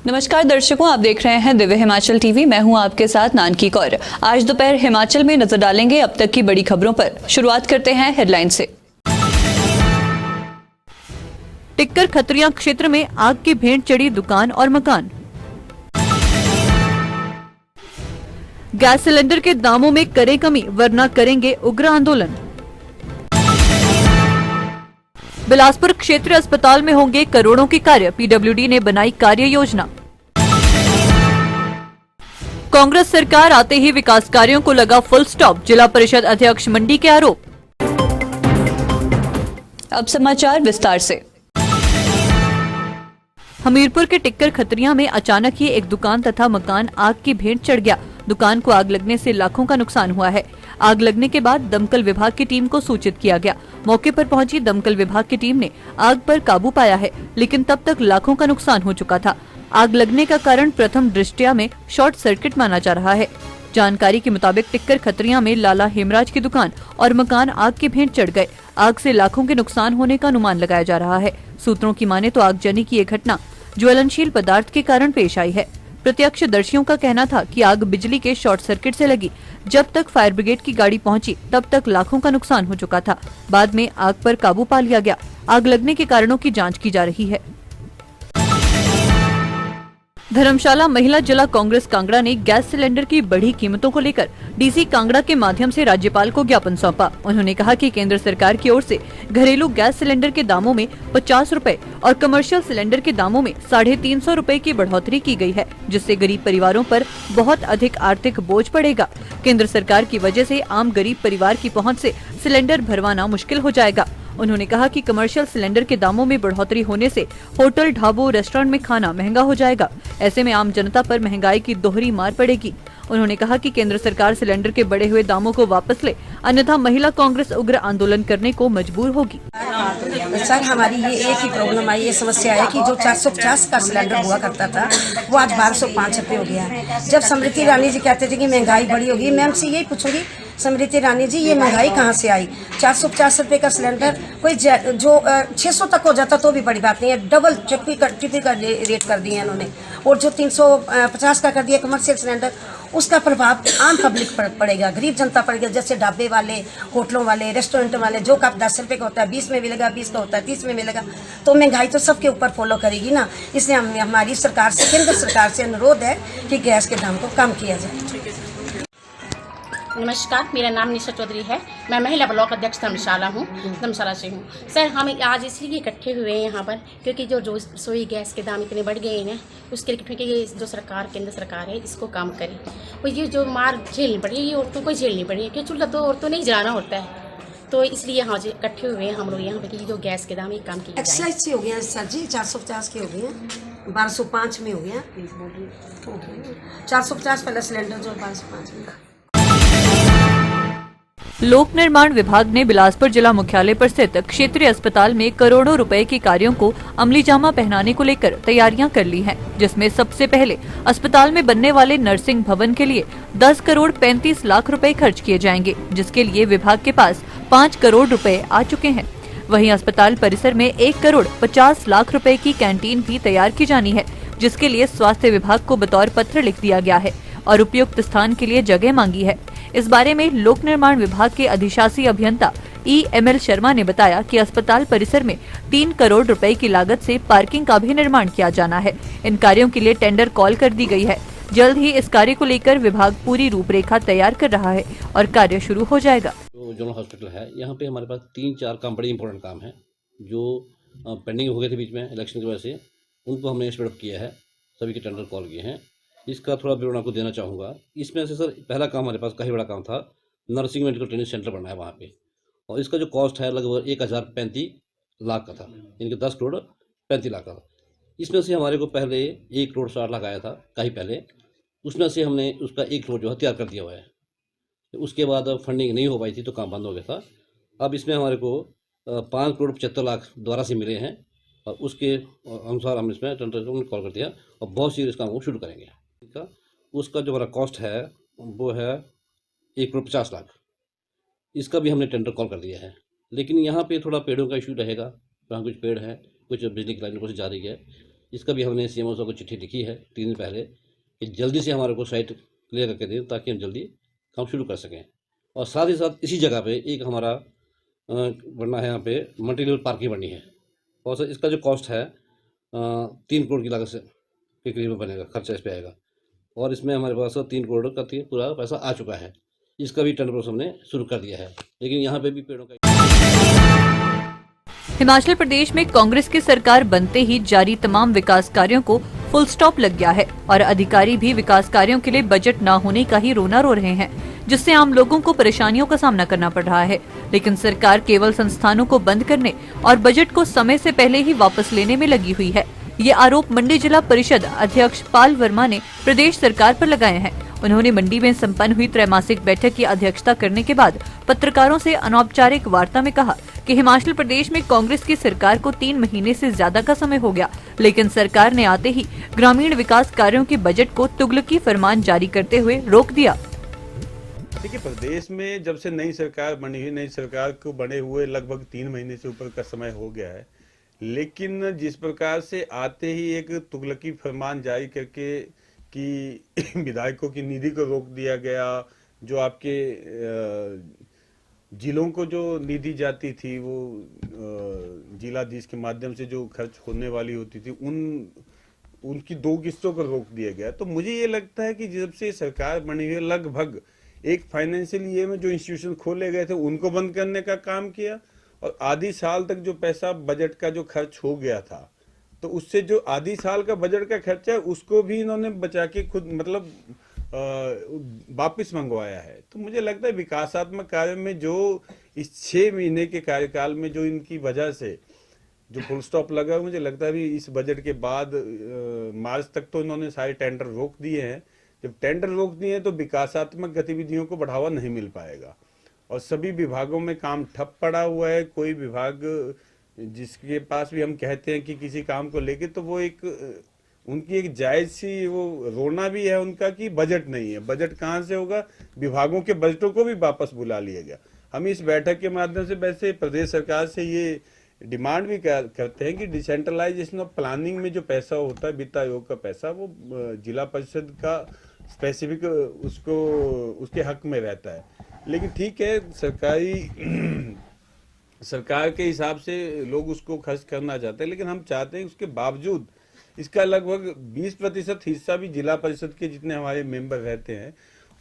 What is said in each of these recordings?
नमस्कार दर्शकों, आप देख रहे हैं दिव्य हिमाचल टीवी। मैं हूं आपके साथ नानकी कौर। आज दोपहर हिमाचल में नजर डालेंगे अब तक की बड़ी खबरों पर। शुरुआत करते हैं हेडलाइन से। टिक्कर खत्रियां क्षेत्र में आग की भेंट चढ़ी दुकान और मकान। गैस सिलेंडर के दामों में करें कमी वरना करेंगे उग्र आंदोलन। बिलासपुर क्षेत्रीय अस्पताल में होंगे करोड़ों के कार्य, पीडब्ल्यूडी ने बनाई कार्य योजना। कांग्रेस सरकार आते ही विकास कार्यों को लगा फुल स्टॉप, जिला परिषद अध्यक्ष मंडी के आरोप। अब समाचार विस्तार से। हमीरपुर के टिक्कर खत्रियां में अचानक ही एक दुकान तथा मकान आग की भेंट चढ़ गया। दुकान को आग लगने से लाखों का नुकसान हुआ है। आग लगने के बाद दमकल विभाग की टीम को सूचित किया गया। मौके पर पहुंची दमकल विभाग की टीम ने आग पर काबू पाया है, लेकिन तब तक लाखों का नुकसान हो चुका था। आग लगने का कारण प्रथम दृष्टया में शॉर्ट सर्किट माना जा रहा है। जानकारी के मुताबिक टिक्कर खत्रियां में लाला हेमराज की दुकान और मकान आग की भेंट चढ़ गए। आग से लाखों के नुकसान होने का अनुमान लगाया जा रहा है। सूत्रों की माने तो आगजनी की ये घटना ज्वलनशील पदार्थ के कारण पेश आई है। प्रत्यक्षदर्शियों का कहना था कि आग बिजली के शॉर्ट सर्किट से लगी। जब तक फायर ब्रिगेड की गाड़ी पहुंची तब तक लाखों का नुकसान हो चुका था। बाद में आग पर काबू पा लिया गया। आग लगने के कारणों की जांच की जा रही है। धर्मशाला महिला जिला कांग्रेस कांगड़ा ने गैस सिलेंडर की बढ़ी कीमतों को लेकर डीसी कांगड़ा के माध्यम से राज्यपाल को ज्ञापन सौंपा। उन्होंने कहा कि केंद्र सरकार की ओर से घरेलू गैस सिलेंडर के दामों में 50 रुपए और कमर्शियल सिलेंडर के दामों में 350 रुपए की बढ़ोतरी की गई है, जिससे गरीब परिवारों पर बहुत अधिक आर्थिक बोझ पड़ेगा। केंद्र सरकार की वजह से आम गरीब परिवार की पहुँच से सिलेंडर भरवाना मुश्किल हो जाएगा। उन्होंने कहा कि कमर्शियल सिलेंडर के दामों में बढ़ोतरी होने से होटल, ढाबों, रेस्टोरेंट में खाना महंगा हो जाएगा। ऐसे में आम जनता पर महंगाई की दोहरी मार पड़ेगी। उन्होंने कहा कि केंद्र सरकार सिलेंडर के बढ़े हुए दामों को वापस ले, अन्यथा महिला कांग्रेस उग्र आंदोलन करने को मजबूर होगी। सर, हमारी ये एक ही प्रॉब्लम आई, ये समस्या है कि जो 450 का सिलेंडर हुआ करता था वो आज 1205 रुपये हो गया है। जब समृति ईरानी जी कहते थे कि महंगाई बढ़ी होगी, मैं हमसे यही पूछूंगी, समृति ईरानी जी, ये महंगाई कहाँ से आई? 450 रुपये का सिलेंडर कोई जो 600 तक हो जाता तो भी बड़ी बात नहीं है, डबल ट्रिपल का रेट कर दिए इन्होंने। और जो 350 का कर दिया कमर्शियल सिलेंडर, उसका प्रभाव आम पब्लिक पर पड़ेगा, गरीब जनता पड़ेगा। जैसे ढाबे वाले, होटलों वाले, रेस्टोरेंट वाले, जो का 10 रुपये का होता है 20 में मिलेगा, 20 का होता है 30 में मिलेगा। तो महंगाई तो सबके ऊपर फॉलो करेगी ना। इसलिए हमारी सरकार से, केंद्र सरकार से अनुरोध है कि गैस के दाम को कम किया जाए। नमस्कार, मेरा नाम निशा चौधरी है। मैं महिला ब्लॉक अध्यक्ष धर्मशाला से हूँ। सर, हम आज इसलिए इकट्ठे हुए हैं यहाँ पर क्योंकि जो रसोई गैस के दाम इतने बढ़ गए हैं, उसके लिए ये जो सरकार, केंद्र सरकार है, इसको काम करे। और ये जो मार झेलनी पड़ी है, ये औरतों को झेलनी पड़ी है, क्योंकि चूल्हा तो औरतों नहीं जलाना होता है। तो इसलिए यहाँ इकट्ठे हुए हैं हम लोग यहाँ पे कि जो गैस के दाम ये काम किया जाए। एक्साइज हो गया सर जी, 450 के हो गए हैं, 1205 में हो गया, 450 वाला सिलेंडर जो 1205 में। लोक निर्माण विभाग ने बिलासपुर जिला मुख्यालय पर स्थित क्षेत्रीय अस्पताल में करोड़ों रुपए के कार्यों को अमलीजामा पहनाने को लेकर तैयारियां कर ली हैं, जिसमें सबसे पहले अस्पताल में बनने वाले नर्सिंग भवन के लिए 10 करोड़ 35 लाख रुपए खर्च किए जाएंगे, जिसके लिए विभाग के पास 5 करोड़ रुपए आ चुके हैं। वहीं अस्पताल परिसर में 1 करोड़ 50 लाख रुपए की कैंटीन भी तैयार की जानी है, जिसके लिए स्वास्थ्य विभाग को बतौर पत्र लिख दिया गया है और उपयुक्त स्थान के लिए जगह मांगी है। इस बारे में लोक निर्माण विभाग के अधिशासी अभियंता EML शर्मा ने बताया कि अस्पताल परिसर में 3 करोड़ रुपए की लागत से पार्किंग का भी निर्माण किया जाना है। इन कार्यों के लिए टेंडर कॉल कर दी गई है। जल्द ही इस कार्य को लेकर विभाग पूरी रूपरेखा तैयार कर रहा है और कार्य शुरू हो जाएगा। जो जनरल हॉस्पिटल है, यहाँ पे हमारे पास 3-4 काम, बड़े इंपॉर्टेंट काम है जो पेंडिंग हो गए थे बीच में इलेक्शन की वजह से। उनको हमने स्पीड अप किया है, सभी के टेंडर कॉल किए हैं। इसका थोड़ा विवरण आपको देना चाहूँगा। इसमें से सर, पहला काम हमारे पास काफ़ी बड़ा काम था, नर्सिंग मेडिकल ट्रेनिंग सेंटर बनना है वहाँ पे, और इसका जो कॉस्ट है लगभग 1035 लाख का था, इनके 10 करोड़ 35 लाख का था। इसमें से हमारे को पहले 1 करोड़ 60 लाख आया था कहीं पहले, उसमें से हमने उसका 1 करोड़ जो है तैयार कर दिया हुआ है। उसके बाद फंडिंग नहीं हो पाई थी तो काम बंद हो गया था। अब इसमें हमारे को 5 करोड़ 75 लाख दोबारा से मिले हैं और उसके अनुसार हम इसमें टेंडर को कॉल कर दिया और बहुत सी इस काम को शुरू करेंगे। उसका जो हमारा कॉस्ट है वो है 1 करोड़ 50 लाख। इसका भी हमने टेंडर कॉल कर दिया है, लेकिन यहाँ पे थोड़ा पेड़ों का इशू रहेगा। वहाँ कुछ पेड़ हैं, कुछ बिजली की लाइन कुछ जा रही है, इसका भी हमने CMO साहब को चिट्ठी लिखी है 3 दिन पहले कि जल्दी से हमारे को साइट क्लियर करके दें ताकि हम जल्दी काम शुरू कर सकें। और साथ ही साथ इसी जगह पे एक हमारा बनना है, यहाँ पे मल्टी-लेवल पार्किंग बननी है और सर इसका जो कॉस्ट है 3 करोड़ की लागत से के करीब बनेगा, खर्चा इस पे आएगा। और इसमें हमारे पास 3 करोड़ का पूरा पैसा आ चुका है। इसका भी टेंडर प्रोसेस हमने शुरू कर दिया है, लेकिन यहाँ पे भी पेड़ों का हिमाचल प्रदेश में कांग्रेस की सरकार बनते ही जारी तमाम विकास कार्यों को फुल स्टॉप लग गया है और अधिकारी भी विकास कार्यों के लिए बजट न होने का ही रोना रो रहे हैं, जिससे आम लोगों को परेशानियों का सामना करना पड़ रहा है। लेकिन सरकार केवल संस्थानों को बंद करने और बजट को समय से पहले ही वापस लेने में लगी हुई है। ये आरोप मंडी जिला परिषद अध्यक्ष पाल वर्मा ने प्रदेश सरकार पर लगाए हैं। उन्होंने मंडी में संपन्न हुई त्रैमासिक बैठक की अध्यक्षता करने के बाद पत्रकारों से अनौपचारिक वार्ता में कहा कि हिमाचल प्रदेश में कांग्रेस की सरकार को 3 महीने से ज्यादा का समय हो गया, लेकिन सरकार ने आते ही ग्रामीण विकास कार्यों के बजट को तुगलकी फरमान जारी करते हुए रोक दिया। देखिए, प्रदेश में जब से नई सरकार बनी हुई, नई सरकार को बने हुए लगभग 3 महीने से ऊपर का समय हो गया है, लेकिन जिस प्रकार से आते ही एक तुगलकी फरमान जारी करके कि विधायकों की निधि को रोक दिया गया, जो आपके जिलों को जो निधि जाती थी वो जिलाधीश के माध्यम से जो खर्च होने वाली होती थी उनकी 2 किस्तों को रोक दिया गया। तो मुझे ये लगता है कि जब से सरकार बनी हुई लगभग एक फाइनेंशियल ईयर में जो इंस्टीट्यूशन खोले गए थे उनको बंद करने का काम किया और आधी साल तक जो पैसा बजट का जो खर्च हो गया था, तो उससे जो आधी साल का बजट का खर्चा है उसको भी इन्होंने बचा के खुद मतलब वापस मंगवाया है। तो मुझे लगता है विकासात्मक कार्य में जो इस 6 महीने के कार्यकाल में जो इनकी वजह से जो फुल स्टॉप लगा, मुझे लगता है भी इस बजट के बाद मार्च तक तो इन्होंने सारे टेंडर रोक दिए हैं। जब टेंडर रोक दिए हैं तो विकासात्मक गतिविधियों को बढ़ावा नहीं मिल पाएगा और सभी विभागों में काम ठप पड़ा हुआ है। कोई विभाग जिसके पास भी हम कहते हैं कि किसी काम को लेके, तो वो एक उनकी एक जायज सी वो रोना भी है उनका कि बजट नहीं है। बजट कहाँ से होगा? विभागों के बजटों को भी वापस बुला लिया गया। हम इस बैठक के माध्यम से वैसे प्रदेश सरकार से ये डिमांड भी करते हैं कि डिसेंट्रलाइजेशन ऑफ प्लानिंग में जो पैसा होता है, वित्त आयोग का पैसा, वो जिला परिषद का स्पेसिफिक उसको उसके हक में रहता है। लेकिन ठीक है, सरकार के हिसाब से लोग उसको खर्च करना चाहते हैं, लेकिन हम चाहते हैं उसके बावजूद इसका लगभग 20% हिस्सा भी जिला परिषद के जितने हमारे मेंबर रहते हैं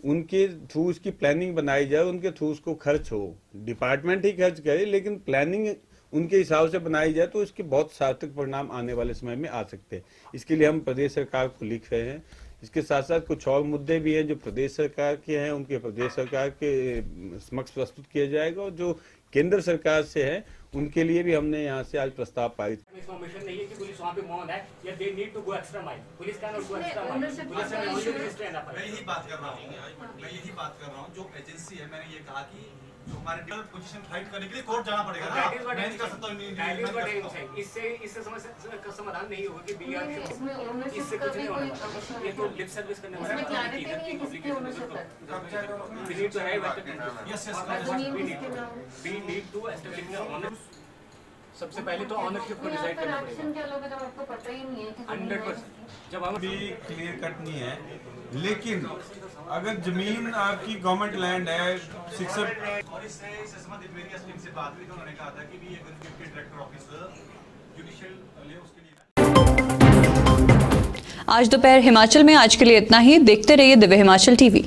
उनके थ्रू इसकी प्लानिंग बनाई जाए, उनके थ्रू उसको खर्च हो। डिपार्टमेंट ही खर्च करे, लेकिन प्लानिंग उनके हिसाब से बनाई जाए तो इसके बहुत सार्थक परिणाम आने वाले समय में आ सकते हैं। इसके लिए हम प्रदेश सरकार को लिख रहे हैं। इसके साथ साथ कुछ और मुद्दे भी हैं जो प्रदेश सरकार के हैं, उनके प्रदेश सरकार के समक्ष प्रस्तुत किया जाएगा और जो केंद्र सरकार से है उनके लिए भी हमने यहाँ से आज प्रस्ताव पारित। इन्फॉर्मेशन नहीं है कि पुलिस वहाँ पे मौन है या they need to go extra mile. Police can not go extra mile. Police ने ओनली रिस्ट्रेन अप। मैं यही बात कर रहा हूँ जो एजेंसी है, मैंने ये कहा कि जो हमारे पोजीशन फाइट करने के लिए कोर्ट जाना पड़ेगा। मैं नहीं कर सकता। इससे समस्या का समाधान नहीं होगा कि बीआर इससे कुछ नहीं होगा। ये तो लिप सर्विस करने वाला है। We need to arrive at the yes we need to establish the honour. सबसे पहले तो ऑनरशिप को डिसाइड करना पड़ेगा। आपको पता ही नहीं है 100%। जब हम भी क्लियर कट नहीं है, लेकिन अगर जमीन आपकी गवर्नमेंट लैंड है 6 और इससे संबंधित वेरियस टीम से बात हुई तो उन्होंने कहा था कि भी अगर डिप्टी डायरेक्टर ऑफिसर जुडिशियल ले उसके लिए। आज दोपहर हिमाचल में आज के लिए इतना ही। देखते रहिए दिव्य हिमाचल टीवी।